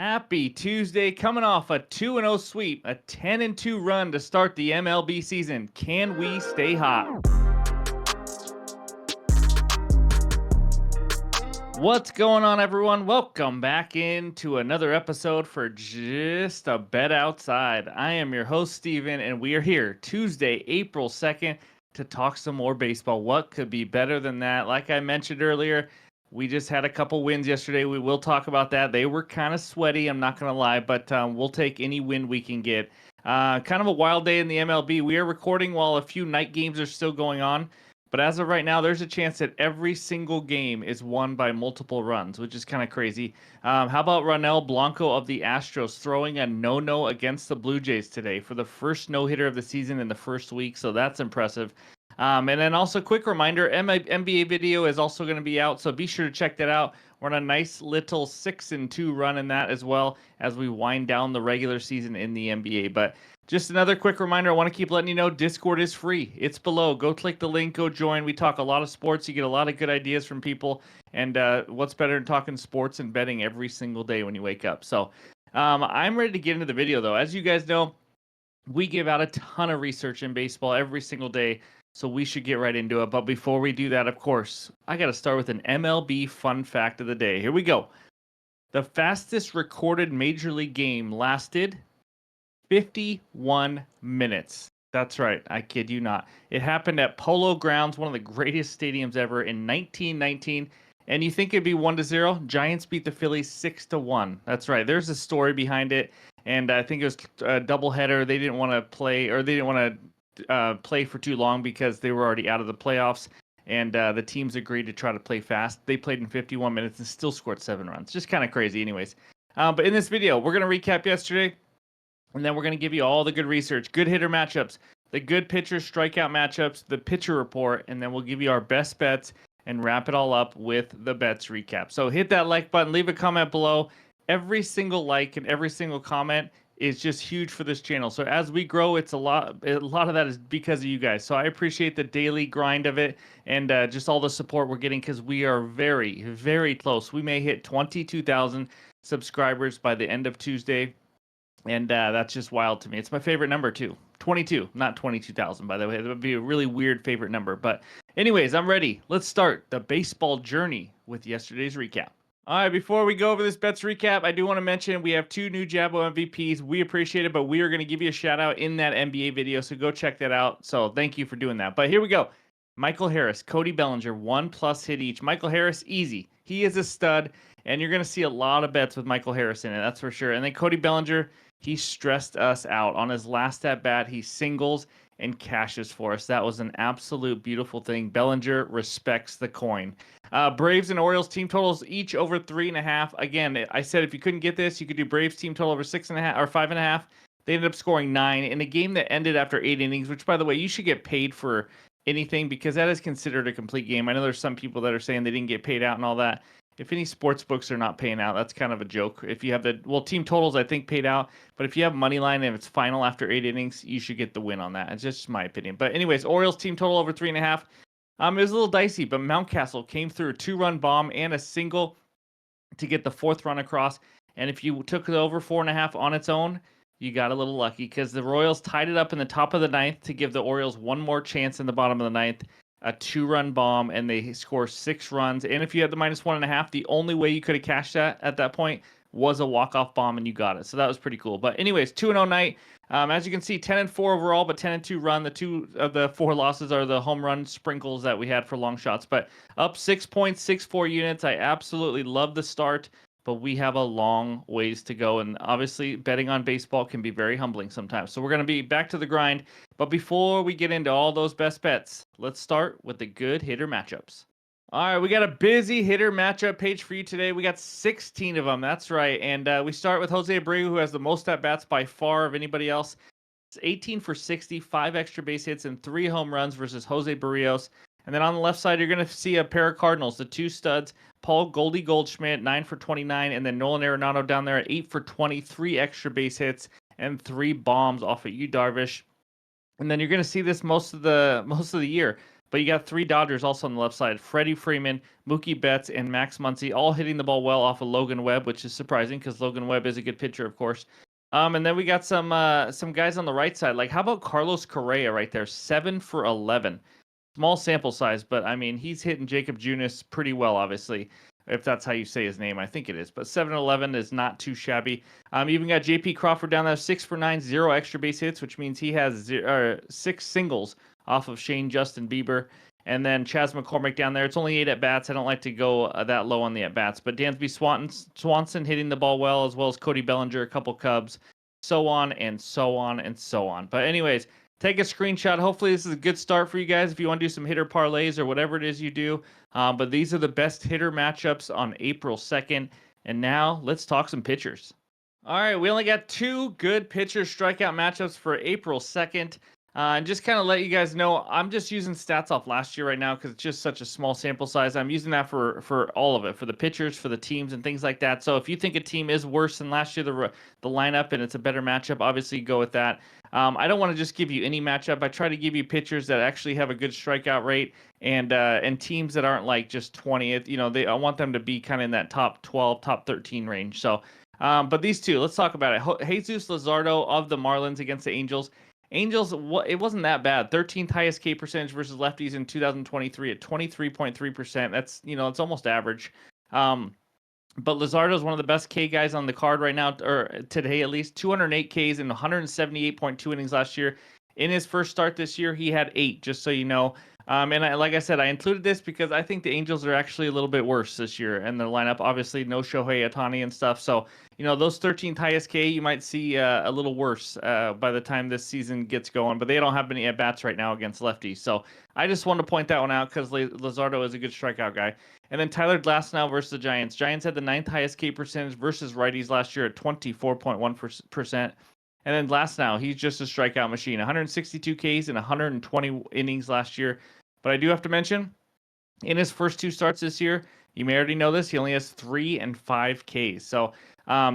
Happy Tuesday, coming off a 2-0 sweep, a 10-2 run to start the MLB season. Can we stay hot? What's going on, everyone? Welcome back into another episode for Just a Bet Outside. I am your host, Steven, and we are here Tuesday, April 2nd to talk some more baseball. What could be better than that? Like I mentioned earlier, we just had a couple wins yesterday. We will talk about that. They were kind of sweaty, I'm not going to lie, but we'll take any win we can get. Kind of a wild day in the MLB. We are recording while a few night games are still going on. But as of right now, there's a chance that every single game is won by multiple runs, which is kind of crazy. How about Ronel Blanco of the Astros throwing a no-no against the Blue Jays today for the first no-hitter of the season in the first week? So that's impressive. And then also, quick reminder, NBA video is also going to be out, so be sure to check that out. We're on a nice little 6-2 run in that as well as we wind down the regular season in the NBA. But just another quick reminder, I want to keep letting you know Discord is free. It's below. Go click the link, go join. We talk a lot of sports. You get a lot of good ideas from people. And what's better than talking sports and betting every single day when you wake up? So I'm ready to get into the video, though. As you guys know, we give out a ton of research in baseball every single day. So we should get right into it. But before we do that, of course, I got to start with an MLB fun fact of the day. Here we go. The fastest recorded Major League game lasted 51 minutes. That's right. I kid you not. It happened at Polo Grounds, one of the greatest stadiums ever, in 1919. And you think it'd be 1-0? Giants beat the Phillies 6-1. That's right. There's a story behind it. And I think it was a doubleheader. They didn't want to play, or they didn't want to play for too long because they were already out of the playoffs. And the teams agreed to try to play fast. They played in 51 minutes and still scored 7 runs. Just kind of crazy anyways. But in this video, we're going to recap yesterday. And then we're going to give you all the good research, good hitter matchups, the good pitcher strikeout matchups, the pitcher report, and then we'll give you our best bets and wrap it all up with the bets recap. So hit that like button, leave a comment below. Every single like and every single comment is just huge for this channel. So as we grow, it's a lot of that is because of you guys. So I appreciate the daily grind of it and just all the support we're getting because we are very, very close. We may hit 22,000 subscribers by the end of Tuesday. And that's just wild to me. It's my favorite number, too. 22, not 22,000, by the way. That would be a really weird favorite number. But anyways, I'm ready. Let's start the baseball journey with yesterday's recap. All right, before we go over this bets recap, I do want to mention we have 2 new Jabbo MVPs. We appreciate it, but we are going to give you a shout out in that NBA video, so go check that out. So thank you for doing that. But here we go. Michael Harris, Cody Bellinger, 1+ hit each. Michael Harris, easy. He is a stud, and you're going to see a lot of bets with Michael Harris in it, that's for sure. And then Cody Bellinger, he stressed us out. On his last at-bat, he singles and cashes for us. That was an absolute beautiful thing. Bellinger respects the coin. Braves and Orioles team totals each over 3.5. Again, I said if you couldn't get this, you could do Braves team total over 6.5 or 5.5. They ended up scoring 9 in a game that ended after 8 innings, which, by the way, you should get paid for anything because that is considered a complete game. I know there's some people that are saying they didn't get paid out and all that. If any sports books are not paying out, that's kind of a joke. If you have team totals, I think paid out. But if you have money line and it's final after 8 innings, you should get the win on that. It's just my opinion. But anyways, Orioles team total over 3.5. It was a little dicey, but Mountcastle came through a 2-run bomb and a single to get the 4th run across. And if you took the over 4.5 on its own, you got a little lucky because the Royals tied it up in the top of the 9th to give the Orioles one more chance in the bottom of the 9th. A 2-run bomb, and they score 6 runs. And if you had the -1.5, the only way you could have cashed that at that point was a walk-off bomb, and you got it. So that was pretty cool. But anyways, 2-0 night. As you can see, 10-4 overall, but 10-2 run. The 2 of the 4 losses are the home run sprinkles that we had for long shots. But up 6.64 units. I absolutely love the start, but we have a long ways to go. And obviously, betting on baseball can be very humbling sometimes. So we're going to be back to the grind. But before we get into all those best bets, let's start with the good hitter matchups. All right, we got a busy hitter matchup page for you today. We got 16 of them. That's right. And we start with Jose Abreu, who has the most at-bats by far of anybody else. It's 18 for 60, 5 extra base hits, and 3 home runs versus Jose Barrios. And then on the left side, you're going to see a pair of Cardinals, the 2 studs, Paul Goldie Goldschmidt, 9 for 29, and then Nolan Arenado down there at 8 for 20, 3 extra base hits, and 3 bombs off of Yu Darvish. And then you're going to see this most of the year. But you got 3 Dodgers also on the left side: Freddie Freeman, Mookie Betts, and Max Muncy, all hitting the ball well off of Logan Webb, which is surprising because Logan Webb is a good pitcher, of course. And then we got some guys on the right side. Like, how about Carlos Correa right there, 7 for 11. Small sample size, but I mean, he's hitting Jacob Junis pretty well, obviously, if that's how you say his name. I think it is. But 7-11 is not too shabby. Even got JP Crawford down there, 6 for 9, 0 extra base hits, which means he has 6 singles off of Shane Justin Bieber. And then Chas McCormick down there. It's only 8 at bats. I don't like to go that low on the at bats. But Dansby Swanson hitting the ball well as Cody Bellinger, a couple Cubs, so on and so on and so on. But anyways, take a screenshot. Hopefully this is a good start for you guys if you want to do some hitter parlays or whatever it is you do. But these are the best hitter matchups on April 2nd. And now let's talk some pitchers. All right, we only got 2 good pitcher strikeout matchups for April 2nd. And just kind of let you guys know, I'm just using stats off last year right now because it's just such a small sample size. I'm using that for all of it, for the pitchers, for the teams, and things like that. So if you think a team is worse than last year, the lineup, and it's a better matchup, obviously go with that. I don't want to just give you any matchup. I try to give you pitchers that actually have a good strikeout rate and teams that aren't like just 20th. You know, I want them to be kind of in that top 12, top 13 range. So, but these two, let's talk about it. Jesus Luzardo of the Marlins against the Angels. Angels, it wasn't that bad. 13th highest K percentage versus lefties in 2023 at 23.3%. That's, it's almost average. But Luzardo is one of the best K guys on the card right now, or today at least. 208 Ks in 178.2 innings last year. In his first start this year, he had 8, just so you know. Like I said, I included this because I think the Angels are actually a little bit worse this year in their lineup. Obviously, no Shohei Ohtani and stuff. So, those 13th highest K, you might see a little worse by the time this season gets going. But they don't have any at-bats right now against lefties. So I just wanted to point that one out because Luzardo is a good strikeout guy. And then Tyler Glasnow versus the Giants. Giants had the 9th highest K percentage versus righties last year at 24.1%. And then Glasnow, he's just a strikeout machine. 162 Ks in 120 innings last year. But I do have to mention, in his first 2 starts this year, you may already know this, he only has 3 and 5 Ks. So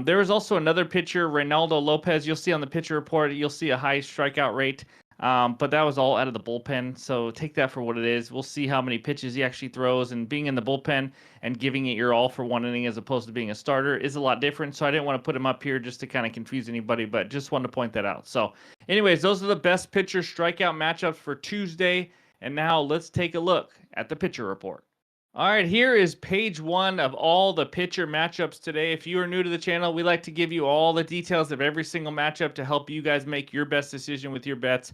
there is also another pitcher, Reynaldo Lopez. You'll see on the pitcher report, you'll see a high strikeout rate. But that was all out of the bullpen, so take that for what it is. We'll see how many pitches he actually throws, and being in the bullpen and giving it your all for 1 inning as opposed to being a starter is a lot different, so I didn't want to put him up here just to kind of confuse anybody, but just wanted to point that out. So anyways, those are the best pitcher strikeout matchups for Tuesday, and now let's take a look at the pitcher report. All right, here is page 1 of all the pitcher matchups today. If you are new to the channel, we like to give you all the details of every single matchup to help you guys make your best decision with your bets.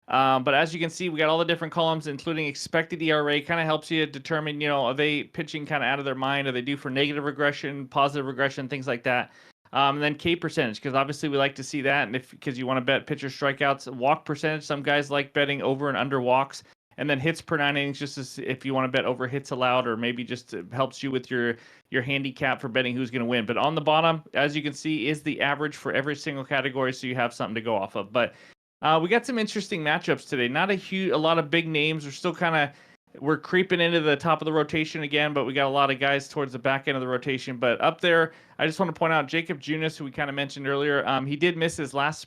But as you can see, we got all the different columns, including expected ERA. Kind of helps you determine, are they pitching kind of out of their mind? Are they due for negative regression, positive regression, things like that? And then K percentage, because obviously we like to see that. And because you want to bet pitcher strikeouts, walk percentage. Some guys like betting over and under walks. And then hits per 9 innings, just if you want to bet over hits allowed, or maybe just helps you with your handicap for betting who's going to win. But on the bottom, as you can see, is the average for every single category, so you have something to go off of. But we got some interesting matchups today. Not a lot of big names. We're creeping into the top of the rotation again, but we got a lot of guys towards the back end of the rotation. But up there, I just want to point out Jacob Junis, who we kind of mentioned earlier. He did miss his last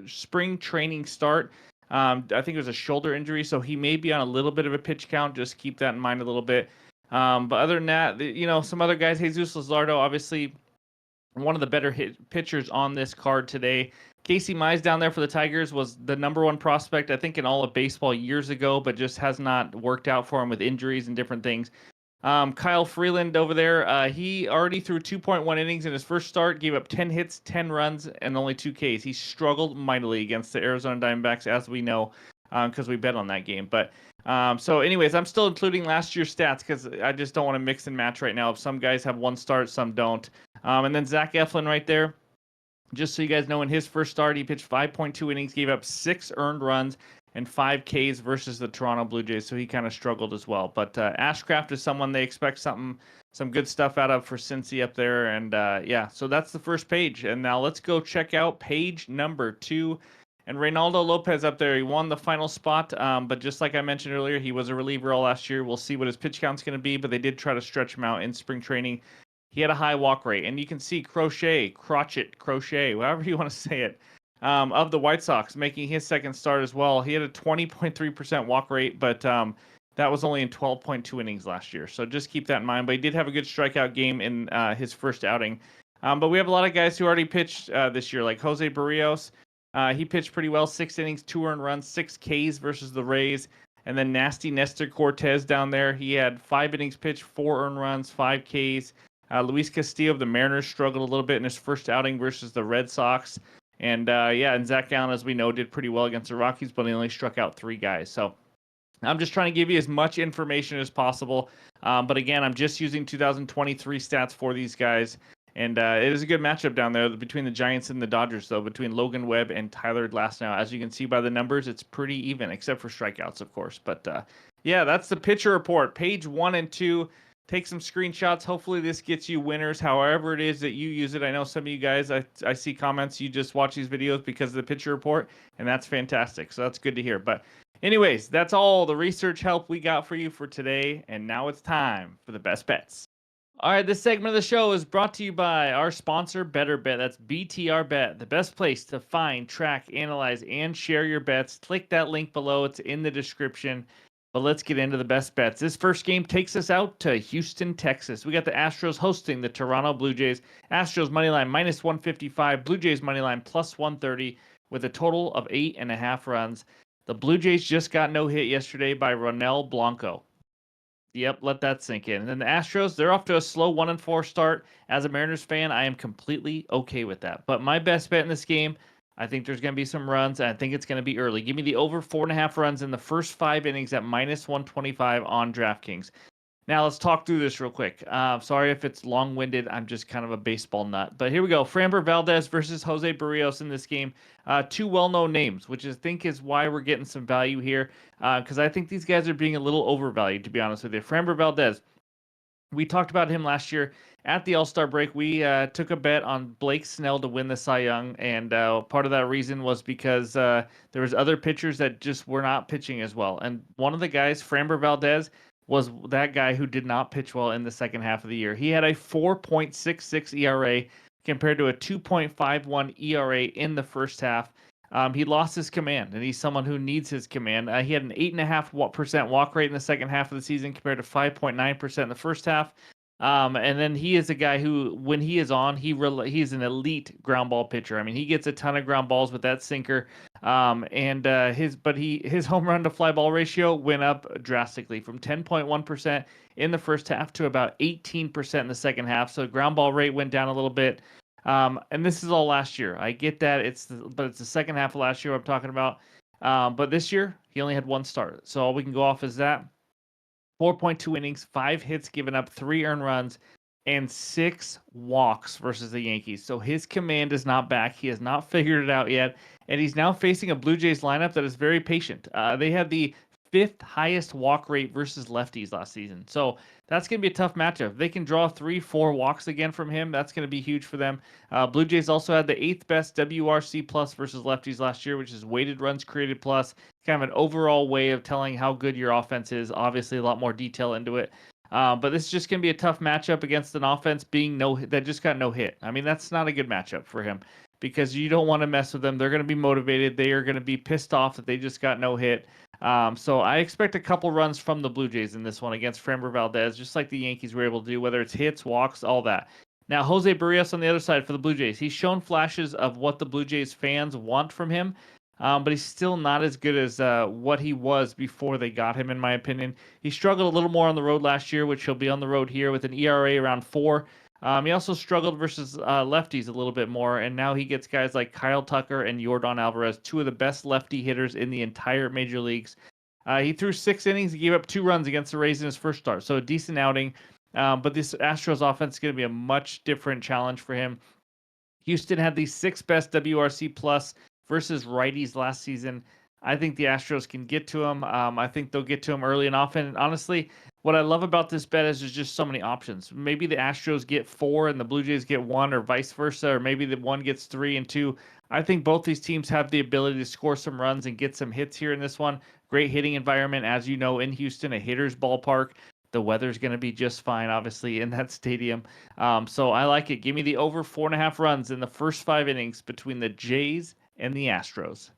spring training start. I think it was a shoulder injury, so he may be on a little bit of a pitch count. Just keep that in mind a little bit. But other than that, some other guys, Jesus Luzardo, obviously one of the better pitchers on this card today. Casey Mize down there for the Tigers was the #1 prospect, I think, in all of baseball years ago, but just has not worked out for him with injuries and different things. Kyle Freeland over there, he already threw 2.1 innings in his first start, gave up 10 hits, 10 runs, and only 2 Ks. He struggled mightily against the Arizona Diamondbacks, as we know, because we bet on that game. But so anyways, I'm still including last year's stats because I just don't want to mix and match right now. If some guys have 1 start, some don't. And then Zach Eflin right there. Just so you guys know, in his first start, he pitched 5.2 innings, gave up 6 earned runs, and 5 Ks versus the Toronto Blue Jays, so he kind of struggled as well. But Ashcraft is someone they expect some good stuff out of for Cincy up there. And yeah, so that's the first page. And now let's go check out page number 2. And Reynaldo Lopez up there, he won the final spot. But just like I mentioned earlier, he was a reliever all last year. We'll see what his pitch count's going to be, but they did try to stretch him out in spring training. He had a high walk rate, and you can see Crochet, however you want to say it, of the White Sox, making his second start as well. He had a 20.3% walk rate, but That was only in 12.2 innings last year. So just keep that in mind. But he did have a good strikeout game in his first outing. But we have a lot of guys who already pitched this year, like Jose Barrios. He pitched pretty well, 6 innings, 2 earned runs, 6 Ks versus the Rays. And then nasty Nestor Cortez down there. He had 5 innings pitched, 4 earned runs, 5 Ks. Luis Castillo of the Mariners struggled a little bit in his first outing versus the Red Sox. And and Zach Gallen, as we know, did pretty well against the Rockies, but he only struck out 3 guys. So I'm just trying to give you as much information as possible. But again, I'm just using 2023 stats for these guys. And it is a good matchup down there between the Giants and the Dodgers, though, between Logan Webb and Tyler Glasnow. As you can see by the numbers, it's pretty even, except for strikeouts, of course. But yeah, that's the pitcher report. Page 1 and 2. Take some screenshots. Hopefully this gets you winners, however it is that you use it. I know some of you guys, I see comments, you just watch these videos because of the pitcher report, and that's fantastic. So that's good to hear. But anyways, that's all the research help we got for you for today. And now it's time for the best bets. All right, this segment of the show is brought to you by our sponsor, Better Bet. That's BTR Bet, the best place to find, track, analyze, and share your bets. Click that link below. It's in the description. But let's get into the best bets. This first game takes us out to Houston, Texas. We got the Astros hosting the Toronto Blue Jays. Astros moneyline minus 155, Blue Jays moneyline plus 130 with a total of 8.5 runs. The Blue Jays just got no hit yesterday by Ronel Blanco. Yep, let that sink in. And then the Astros, they're off to a slow 1-4 start. As a Mariners fan, I am completely okay with that. But my best bet in this game, I think there's going to be some runs, and I think it's going to be early. Give me the over 4.5 runs in the first 5 innings at minus 125 on DraftKings. Now let's talk through this real quick. Sorry if it's long-winded. I'm just kind of a baseball nut. But here we go. Framber Valdez versus Jose Barrios in this game. 2 well-known names, which I think is why we're getting some value here. Because I think these guys are being a little overvalued, to be honest with you. Framber Valdez, we talked about him last year at the All-Star break. We took a bet on Blake Snell to win the Cy Young, and part of that reason was because there was other pitchers that just were not pitching as well. And one of the guys, Framber Valdez, was that guy who did not pitch well in the second half of the year. He had a 4.66 ERA compared to a 2.51 ERA in the first half. He lost his command, and he's someone who needs his command. He had an 8.5% walk rate in the second half of the season compared to 5.9% in the first half. And then he is a guy who, when he is on, he's an elite ground ball pitcher. I mean, he gets a ton of ground balls with that sinker. His home run to fly ball ratio went up drastically from 10.1% in the first half to about 18% in the second half. So ground ball rate went down a little bit. And this is all last year. I get that it's the second half of last year I'm talking about. But this year he only had 1 start. So all we can go off is that 4.2 innings, 5 hits given up, 3 earned runs, and 6 walks versus the Yankees. So his command is not back. He has not figured it out yet. And he's now facing a Blue Jays lineup that is very patient. They had the 5th highest walk rate versus lefties last season. So that's going to be a tough matchup. If they can draw 3-4 walks again from him, that's going to be huge for them. Blue Jays also had the 8th best WRC plus versus lefties last year, which is weighted runs created plus. Kind of an overall way of telling how good your offense is. Obviously, a lot more detail into it. But this is just going to be a tough matchup against an offense that just got no hit. I mean, that's not a good matchup for him because you don't want to mess with them. They're going to be motivated. They are going to be pissed off that they just got no hit. So I expect a couple runs from the Blue Jays in this one against Framber Valdez, just like the Yankees were able to do, whether it's hits, walks, all that. Now, Jose Barrios on the other side for the Blue Jays. He's shown flashes of what the Blue Jays fans want from him, but he's still not as good as what he was before they got him, in my opinion. He struggled a little more on the road last year, which he'll be on the road here with an ERA around 4. He also struggled versus lefties a little bit more, and now he gets guys like Kyle Tucker and Yordan Alvarez, 2 of the best lefty hitters in the entire major leagues. He threw 6 innings. He gave up 2 runs against the Rays in his first start, so a decent outing. But this Astros offense is going to be a much different challenge for him. Houston had the 6th best WRC plus versus righties last season. I think the Astros can get to him. I think they'll get to him early and often. And honestly, what I love about this bet is there's just so many options. Maybe the Astros get 4 and the Blue Jays get 1, or vice versa, or maybe the one gets 3 and 2. I think both these teams have the ability to score some runs and get some hits here in this one. Great hitting environment, as you know, in Houston, a hitter's ballpark. The weather's going to be just fine, obviously, in that stadium. So I like it. Give me the over 4.5 runs in the first 5 innings between the Jays and the Astros.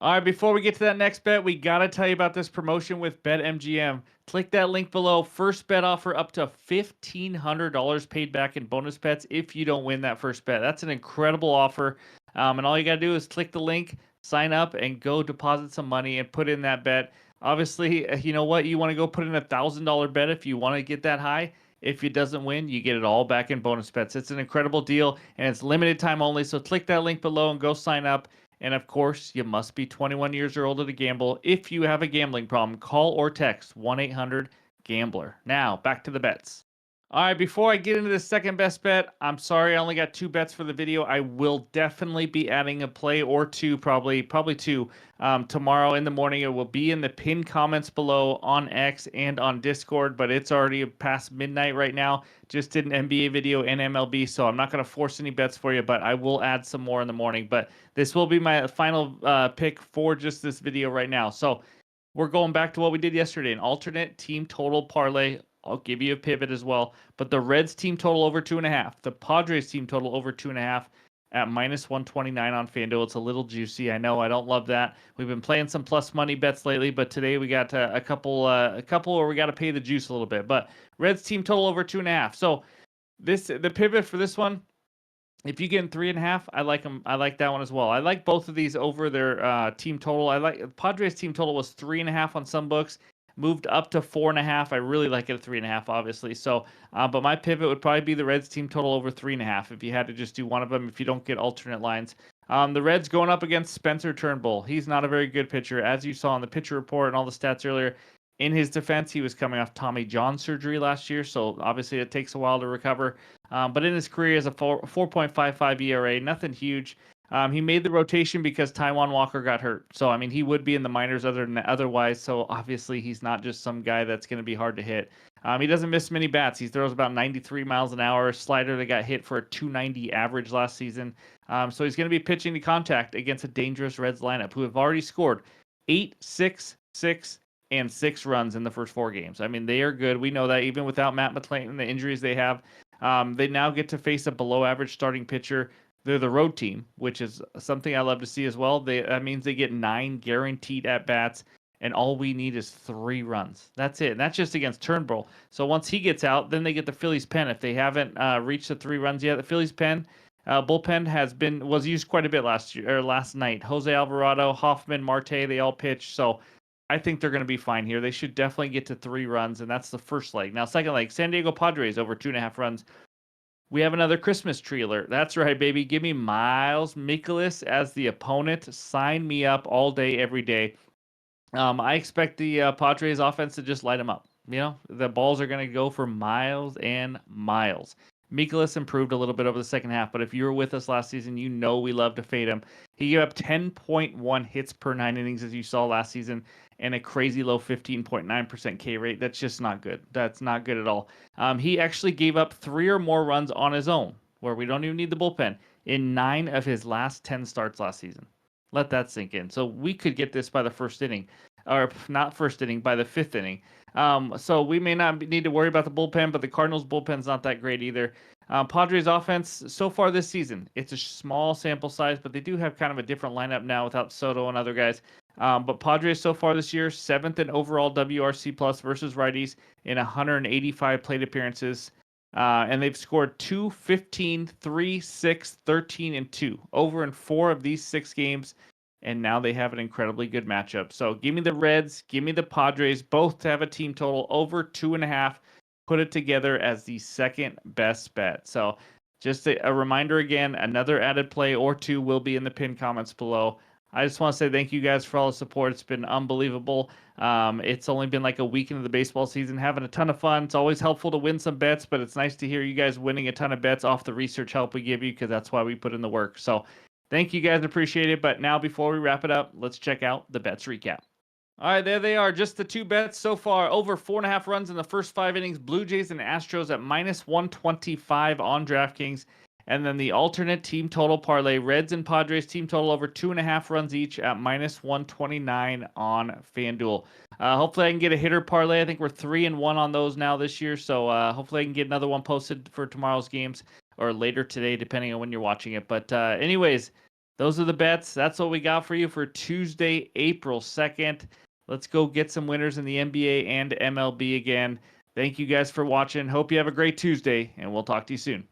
All right, before we get to that next bet, we got to tell you about this promotion with BetMGM. Click that link below. First bet offer up to $1,500 paid back in bonus bets if you don't win that first bet. That's an incredible offer. And all you got to do is click the link, sign up, and go deposit some money and put in that bet. Obviously, you know what? You want to go put in $1,000 bet if you want to get that high. If it doesn't win, you get it all back in bonus bets. It's an incredible deal, and it's limited time only. So click that link below and go sign up. And of course, you must be 21 years or older to gamble. If you have a gambling problem, call or text 1-800-GAMBLER. Now, back to the bets. All right, before I get into the second best bet, I'm sorry I only got 2 bets for the video. I will definitely be adding a play or two, probably 2, tomorrow in the morning. It will be in the pinned comments below on X and on Discord, but it's already past midnight right now. Just did an NBA video and MLB, so I'm not going to force any bets for you, but I will add some more in the morning. But this will be my final pick for just this video right now. So we're going back to what we did yesterday, an alternate team total parlay. I'll give you a pivot as well. But the Reds team total over 2.5. The Padres team total over 2.5 at -129 on FanDuel. It's a little juicy. I know I don't love that. We've been playing some plus money bets lately, but today we got a couple where we got to pay the juice a little bit. But Reds team total over 2.5. So the pivot for this one, if you get in 3.5, I like them. I like that one as well. I like both of these over their team total. I like Padres team total was 3.5 on some books, moved up to 4.5. I really like it at 3.5, obviously. So, but my pivot would probably be the Reds team total over 3.5 if you had to just do one of them. If you don't get alternate lines, the Reds going up against Spencer Turnbull. He's not a very good pitcher, as you saw in the pitcher report and all the stats earlier. In his defense, he was coming off Tommy John surgery last year, so obviously it takes a while to recover. But in his career, as a 4.55 ERA, nothing huge. He made the rotation because Taijuan Walker got hurt. So, I mean, he would be in the minors otherwise. So, obviously, he's not just some guy that's going to be hard to hit. He doesn't miss many bats. He throws about 93 miles an hour. Slider that got hit for a 290 average last season. So, he's going to be pitching to contact against a dangerous Reds lineup who have already scored 8, 6, 6, and 6 runs in the first 4 games. I mean, they are good. We know that even without Matt McClain and the injuries they have. They now get to face a below-average starting pitcher. They're the road team, which is something I love to see as well. That means they get 9 guaranteed at-bats, and all we need is 3 runs. That's it. And that's just against Turnbull. So once he gets out, then they get the Phillies pen. If they haven't reached the 3 runs yet, the Phillies pen bullpen was used quite a bit last night. Jose Alvarado, Hoffman, Marte, they all pitched. So I think they're going to be fine here. They should definitely get to 3 runs, and that's the first leg. Now, second leg, San Diego Padres over 2.5 runs. We have another Christmas tree alert. That's right, baby. Give me Miles Mikolas as the opponent. Sign me up all day, every day. I expect the Padres offense to just light them up. You know, the balls are going to go for miles and miles. Mikolas improved a little bit over the second half, but if you were with us last season, you know we love to fade him. He gave up 10.1 hits per 9 innings, as you saw last season, and a crazy low 15.9% K rate. That's just not good. That's not good at all. He actually gave up 3 or more runs on his own, where we don't even need the bullpen, in 9 of his last 10 starts last season. Let that sink in. So we could get this by the first inning, or not first inning, by the 5th inning. So we may not need to worry about the bullpen, but the Cardinals' bullpen's not that great either. Padres offense so far this season, it's a small sample size, but they do have kind of a different lineup now without Soto and other guys. But Padres so far this year, 7th in overall WRC plus versus righties in 185 plate appearances. And they've scored 2, 15, 3, 6, 13, and 2 over in 4 of these 6 games. And now they have an incredibly good matchup. So give me the Reds, give me the Padres, both to have a team total over 2.5. Put it together as the second best bet. So just a reminder again, another added play or 2 will be in the pinned comments below. I just want to say thank you guys for all the support. It's been unbelievable. It's only been like a week into the baseball season, having a ton of fun. It's always helpful to win some bets, but it's nice to hear you guys winning a ton of bets off the research help we give you, because that's why we put in the work. So thank you guys, appreciate it. But now before we wrap it up, let's check out the bets recap. All right, there they are. Just the 2 bets so far. Over 4.5 runs in the first 5 innings. Blue Jays and Astros at -125 on DraftKings. And then the alternate team total parlay, Reds and Padres team total over 2.5 runs each at -129 on FanDuel. Hopefully I can get a hitter parlay. I think we're 3-1 on those now this year. So hopefully I can get another one posted for tomorrow's games or later today, depending on when you're watching it. But anyways, Those are the bets. That's what we got for you for Tuesday, April 2nd. Let's go get some winners in the NBA and MLB again. Thank you guys for watching. Hope you have a great Tuesday, and we'll talk to you soon.